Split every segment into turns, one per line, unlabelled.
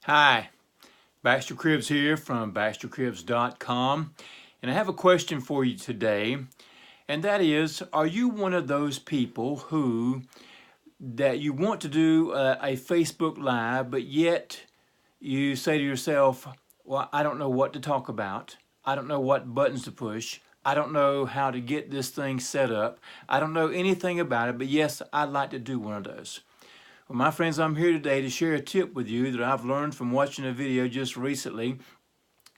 Hi, Baxter Cribbs here from BaxterCribbs.com, and I have a question for you today, and that is, are you one of those people that you want to do a Facebook Live, but yet you say to yourself, well, I don't know what to talk about, I don't know what buttons to push, I don't know how to get this thing set up, I don't know anything about it, but yes, I'd like to do one of those. Well, my friends, I'm here today to share a tip with you that I've learned from watching a video just recently,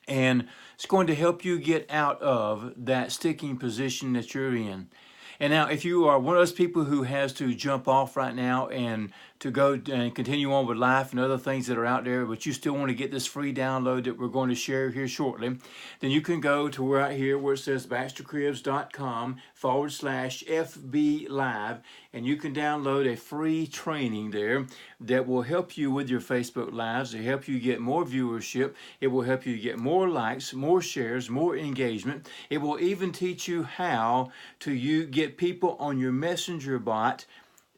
and it's going to help you get out of that sticking position that you're in. And now, if you are one of those people who has to jump off right now and to go and continue on with life and other things that are out there, but you still want to get this free download that we're going to share here shortly, then you can go to right here where it says BaxterCribbs.com/FB Live, and you can download a free training there that will help you with your Facebook Lives, to help you get more viewership. It will help you get more likes, more shares, more engagement. It will even teach you how to get people on your messenger bot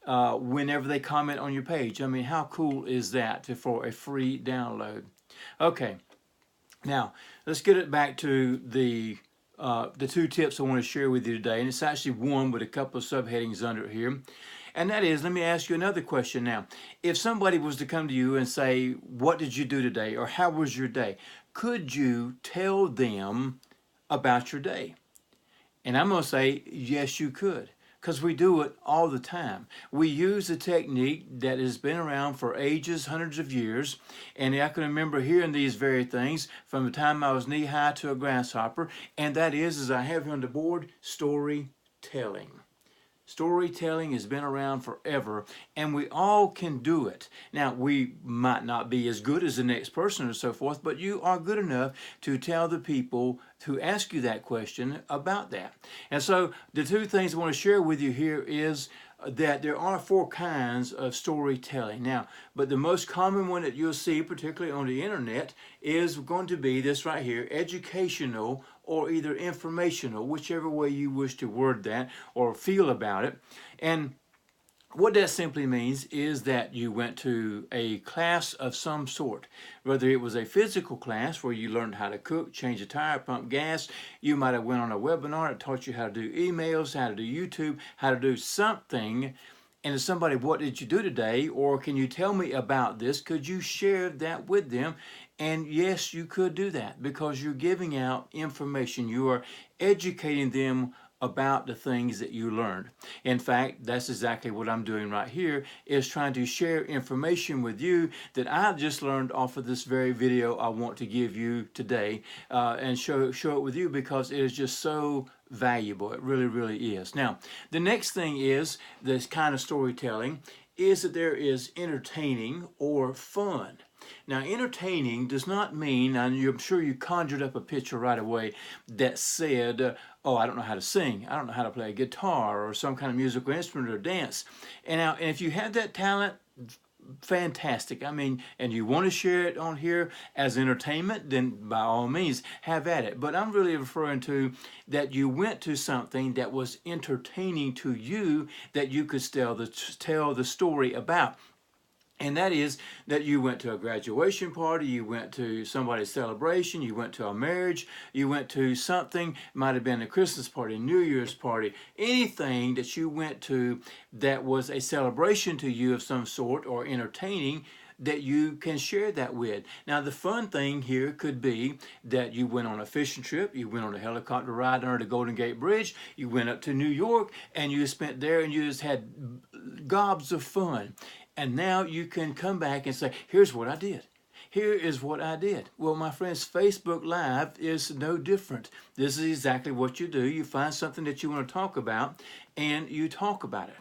whenever they comment on your page. I mean, how cool is that for a free download? Okay, now let's get it back to the two tips I want to share with you today, and it's actually one with a couple of subheadings under it here. And that is, let me ask you another question now. If somebody was to come to you and say, what did you do today? Or how was your day? Could you tell them about your day? And I'm going to say, yes, you could, because we do it all the time. We use a technique that has been around for ages, hundreds of years, and I can remember hearing these very things from the time I was knee-high to a grasshopper, and that is, as I have here on the board, storytelling. Storytelling has been around forever, and we all can do it. Now, we might not be as good as the next person or so forth, but you are good enough to tell the people who ask you that question about that. And so the two things I want to share with you here is that there are four kinds of storytelling. Now, but the most common one that you'll see, particularly on the internet, is going to be this right here, educational or either informational, whichever way you wish to word that or feel about it. And what that simply means is that you went to a class of some sort, whether it was a physical class where you learned how to cook, change a tire, pump gas. You might have went on a webinar that taught you how to do emails, how to do YouTube, how to do something. And if somebody, what did you do today? Or can you tell me about this? Could you share that with them? And yes, you could do that because you're giving out information. You are educating them about the things that you learned. In fact, that's exactly what I'm doing right here, is trying to share information with you that I just learned off of this very video I want to give you today, and show it with you because it is just so valuable. It really, really is. Now, the next thing is this kind of storytelling is that there is entertaining or fun. Now, entertaining does not mean, and I'm sure you conjured up a picture right away that said, oh, I don't know how to sing, I don't know how to play a guitar or some kind of musical instrument or dance. And if you have that talent, fantastic. I mean, and you want to share it on here as entertainment, then by all means have at it. But I'm really referring to that you went to something that was entertaining to you that you could tell the story about. And that is that you went to a graduation party, you went to somebody's celebration, you went to a marriage, you went to something, might have been a Christmas party, New Year's party, anything that you went to that was a celebration to you of some sort or entertaining, that you can share that with. Now, the fun thing here could be that you went on a fishing trip, you went on a helicopter ride under the Golden Gate Bridge, you went up to New York, and you spent there and you just had gobs of fun. And now you can come back and say, here's what I did. Here is what I did. Well, my friends, Facebook Live is no different. This is exactly what you do. You find something that you want to talk about, and you talk about it.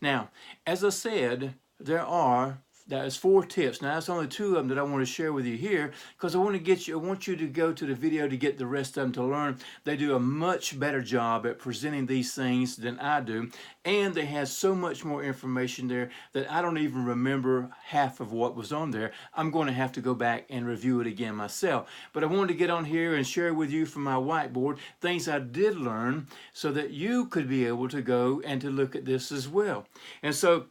Now, as I said, there's 4 tips. Now, that's only 2 of them that I want to share with you here because I want you to go to the video to get the rest of them to learn. They do a much better job at presenting these things than I do, and they have so much more information there that I don't even remember half of what was on there. I'm going to have to go back and review it again myself. But I wanted to get on here and share with you from my whiteboard things I did learn so that you could be able to go and to look at this as well. And so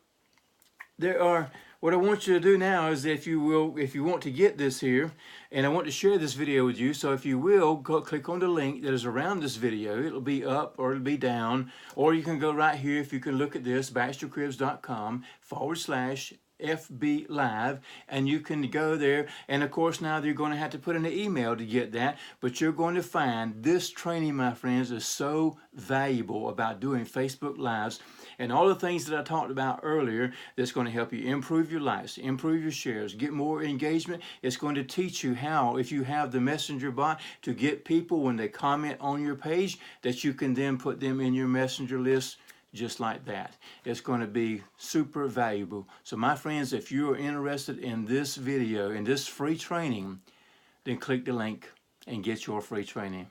there are what I want you to do now is, if you want to get this here, and I want to share this video with you, so if you will, go click on the link that is around this video. It'll be up or it'll be down, or you can go right here. If you can look at this, baxtercribs.com/FB Live, and you can go there. And of course, now you're going to have to put in an email to get that, but you're going to find this training, my friends, is so valuable about doing Facebook Lives and all the things that I talked about earlier. That's going to help you improve your likes, improve your shares, get more engagement. It's going to teach you how, if you have the messenger bot, to get people when they comment on your page, that you can then put them in your messenger list just like that. It's going to be super valuable. So my friends, if you are interested in this video, in this free training, then click the link and get your free training.